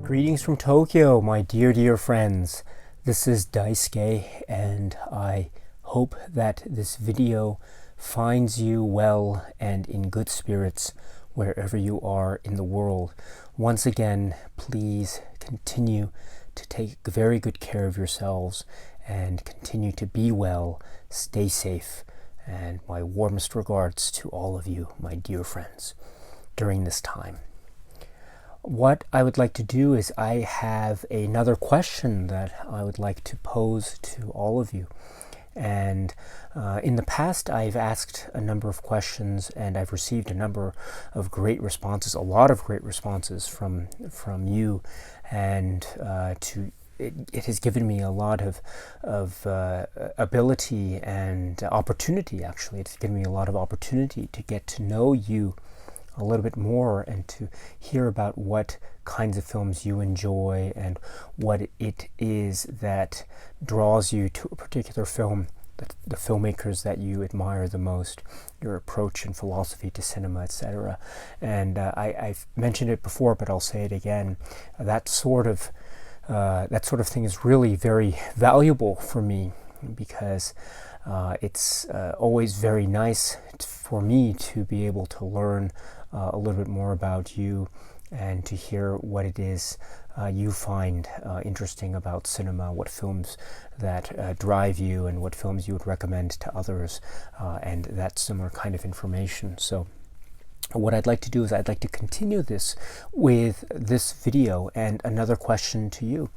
Greetings from Tokyo, my dear friends. This is Daisuke, and I hope that this video finds you well and in good spirits wherever you are in the world. Once again, please continue to take very good care of yourselves and continue to be well, stay safe, and my warmest regards to all of you, my dear friends, during this time. What I would like to do is I have another question that I would like to pose to all of you. And in the past, I've asked a number of questions and I've received a number of great responses, a lot of great responses from you. And it has given me a lot of ability and opportunity, actually. It's given me a lot of opportunity to get to know you a little bit more and to hear about what kinds of films you enjoy and what it is that draws you to a particular film, the filmmakers that you admire the most, your approach and philosophy to cinema, etc. And I've mentioned it before, but I'll say it again. That sort of thing is really very valuable for me because it's always very nice for me to be able to learn a little bit more about you and to hear what it is you find interesting about cinema, what films that drive you and what films you would recommend to others, and that similar kind of information. So what I'd like to do is I'd like to continue this with this video and another question to you.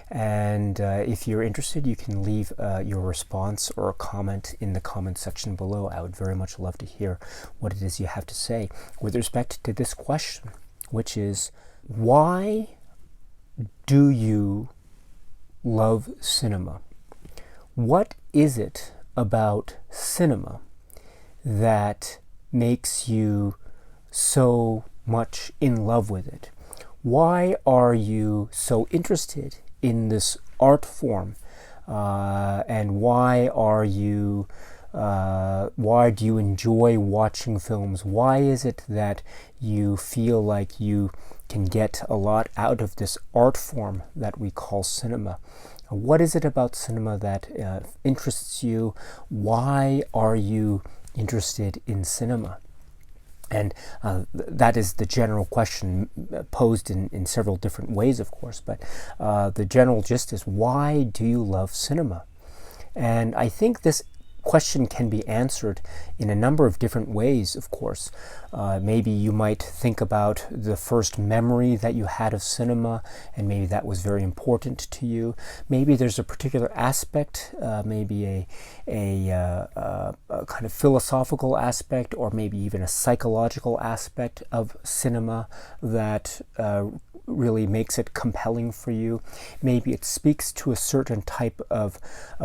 And if you're interested, you can leave your response or a comment in the comment section below. I would very much love to hear what it is you have to say with respect to this question, which is, why do you love cinema? What is it about cinema that makes you so much in love with it? Why are you so interested in this art form, and why do you enjoy watching films? Why is it that you feel like you can get a lot out of this art form that we call cinema? What is it about cinema that interests you? Why are you interested in cinema? And that is the general question, posed in several different ways, of course. But the general gist is, why do you love cinema? And I think this question can be answered in a number of different ways, of course. Maybe you might think about the first memory that you had of cinema, and maybe that was very important to you. Maybe there's a particular aspect, maybe a kind of philosophical aspect, or maybe even a psychological aspect of cinema that really makes it compelling for you. Maybe it speaks to a certain type of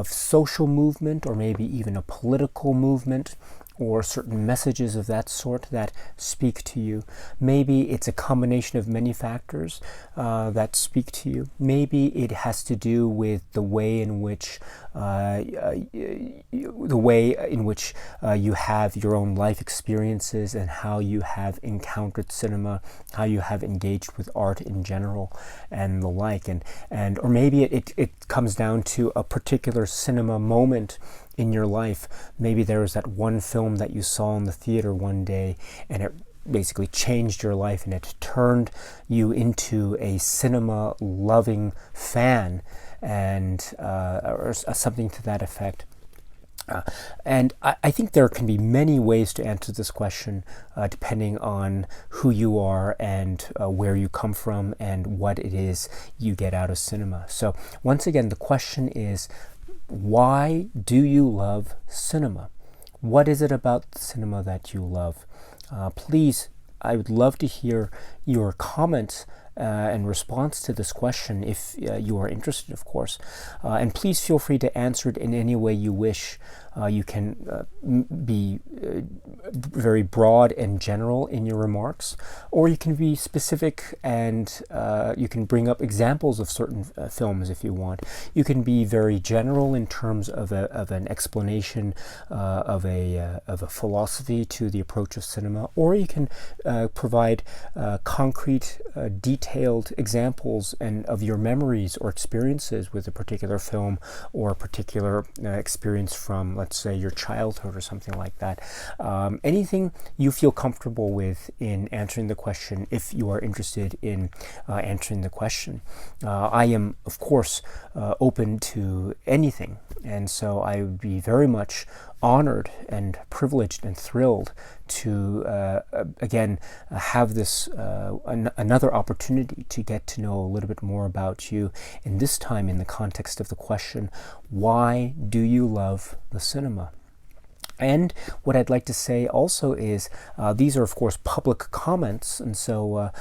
social movement, or maybe even a political movement, or certain messages of that sort that speak to you. Maybe it's a combination of many factors that speak to you. Maybe it has to do with the way in which you have your own life experiences and how you have encountered cinema, how you have engaged with art in general, and the like. Or maybe it comes down to a particular cinema moment in your life. Maybe there was that one film that you saw in the theater one day, and it basically changed your life, and it turned you into a cinema-loving fan, and or something to that effect. And I think there can be many ways to answer this question, depending on who you are and where you come from and what it is you get out of cinema. So once again, the question is, why do you love cinema? What is it about cinema that you love? Please, I would love to hear your comments in response to this question, if you are interested, of course. And please feel free to answer it in any way you wish. You can be very broad and general in your remarks, or you can be specific and you can bring up examples of certain films if you want. You can be very general in terms of an explanation of a philosophy to the approach of cinema, or you can provide concrete, detailed examples of your memories or experiences with a particular film or a particular experience from, let's say, your childhood or something like that. Anything you feel comfortable with in answering the question, if you are interested in answering the question. I am, of course, open to anything, and so I would be very much honored and privileged and thrilled to again have this another opportunity to get to know a little bit more about you, and this time in the context of the question, why do you love the cinema? And what I'd like to say also is these are, of course, public comments, and so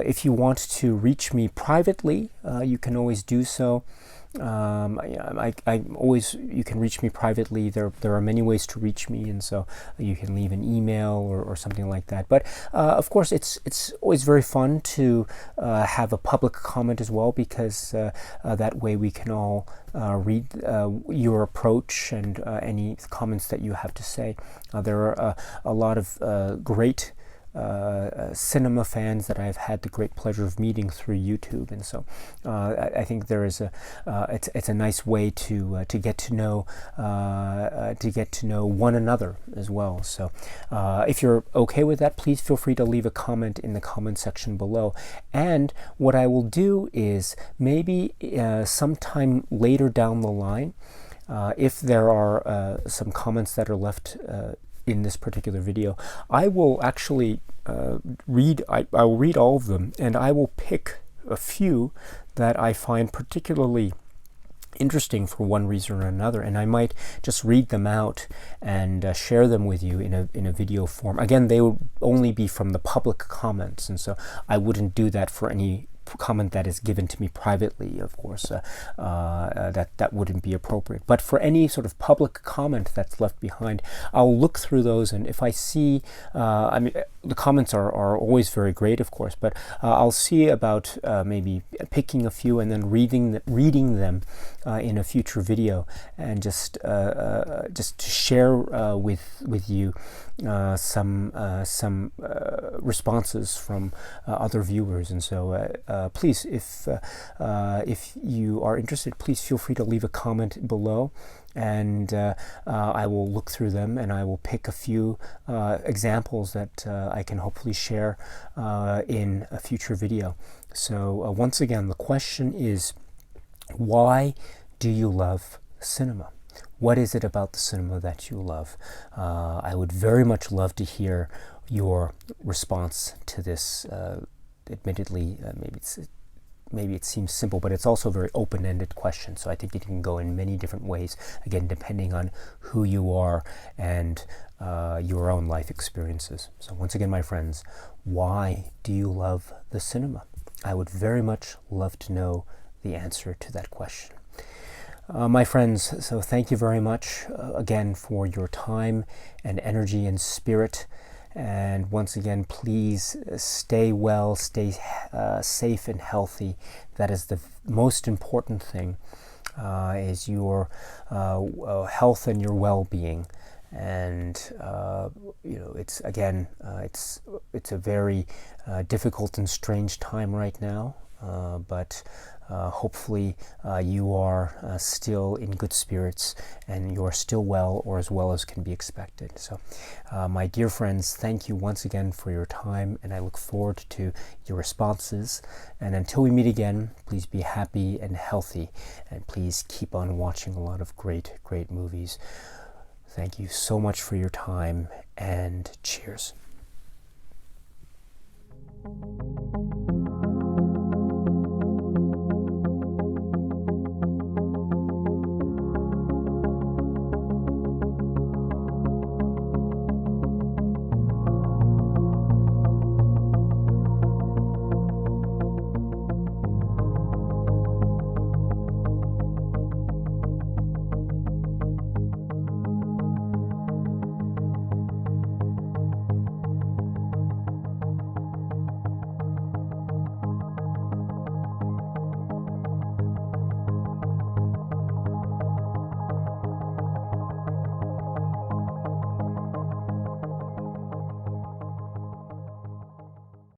if you want to reach me privately, you can always do so. You can reach me privately. There are many ways to reach me, and so you can leave an email or something like that. But of course, it's always very fun to have a public comment as well, because that way we can all read your approach and any comments that you have to say. There are a lot of great cinema fans that I've had the great pleasure of meeting through YouTube, and so I think there is it's a nice way to get to know one another as well. So if you're okay with that, please feel free to leave a comment in the comment section below. And what I will do is maybe sometime later down the line, if there are some comments that are left in this particular video, I will actually read all of them, and I will pick a few that I find particularly interesting for one reason or another, and I might just read them out and share them with you in a video form. Again, they would only be from the public comments, and so I wouldn't do that for any comment that is given to me privately. Of course, that wouldn't be appropriate. But for any sort of public comment that's left behind, I'll look through those, and if I see, I mean, the comments are always very great, of course, but I'll see about maybe picking a few and then reading them in a future video, and just to share with you some responses from other viewers. And so please, if you are interested, please feel free to leave a comment below, and I will look through them, and I will pick a few examples that I can hopefully share in a future video. So once again, the question is, why do you love cinema? What is it about the cinema that you love? I would very much love to hear your response to this. Admittedly, maybe it seems simple, but it's also a very open-ended question. So I think it can go in many different ways, again, depending on who you are and your own life experiences. So once again, my friends, why do you love the cinema? I would very much love to know the answer to that question. My friends, so thank you very much again for your time and energy and spirit. And once again, please stay well, stay safe and healthy. That is the most important thing, is your health and your well-being. And it's again, it's a very difficult and strange time right now, but hopefully you are still in good spirits, and you are still well, or as well as can be expected. So my dear friends, thank you once again for your time, and I look forward to your responses. And until we meet again, please be happy and healthy, and please keep on watching a lot of great movies. Thank you so much for your time, and cheers.